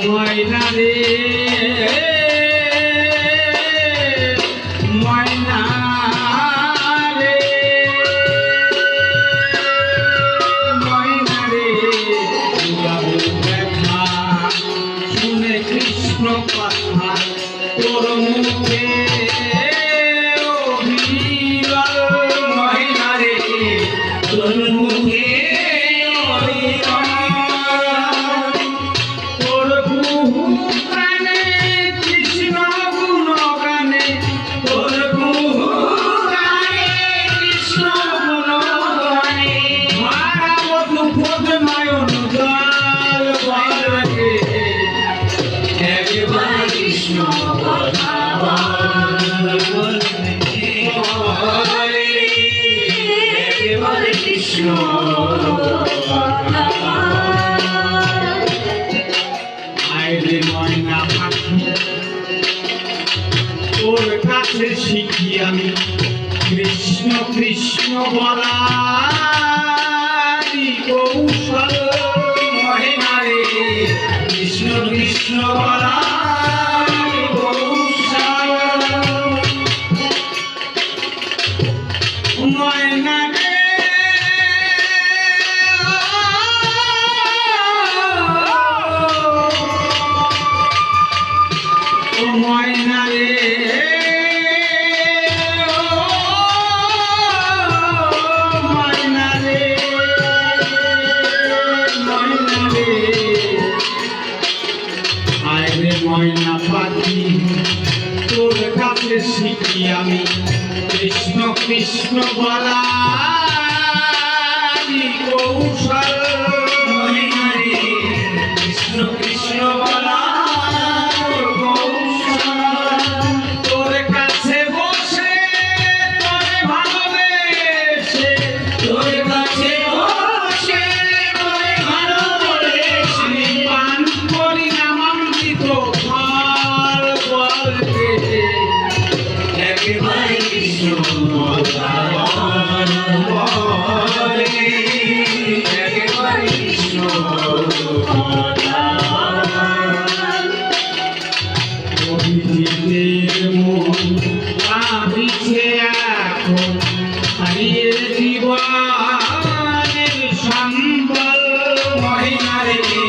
ময়না রে ময়না রে ময়না রে দেখা শুনে কৃষ্ণ কথা তোর মুখে ময়না রে তোর মুখে তোর কাছে শিখি আমি কৃষ্ণ কৃষ্ণ বলা কৌশল মহিমা রে কৃষ্ণ কৃষ্ণ বলা কৌশল ময়না রে ময়না রে ময়না পাখি তোর কাছে শিখি আমি কৃষ্ণ কৃষ্ণ বলা কৌশল ময়না রে কৃষ্ণ কৃষ্ণ বলা তোর কাছে বসে তোর ভালোবেসে তোর কাছে বসে তোর ভালোবেসে পান করি নামাঙ্কিত ফল বলতে একেবারে কৃষ্ণ কথা বলে একেবারে কৃষ্ণ কথা অভিজিতের মন কাঁদিছে এখন হারিয়ে জীবনের সম্বল মহিমা রে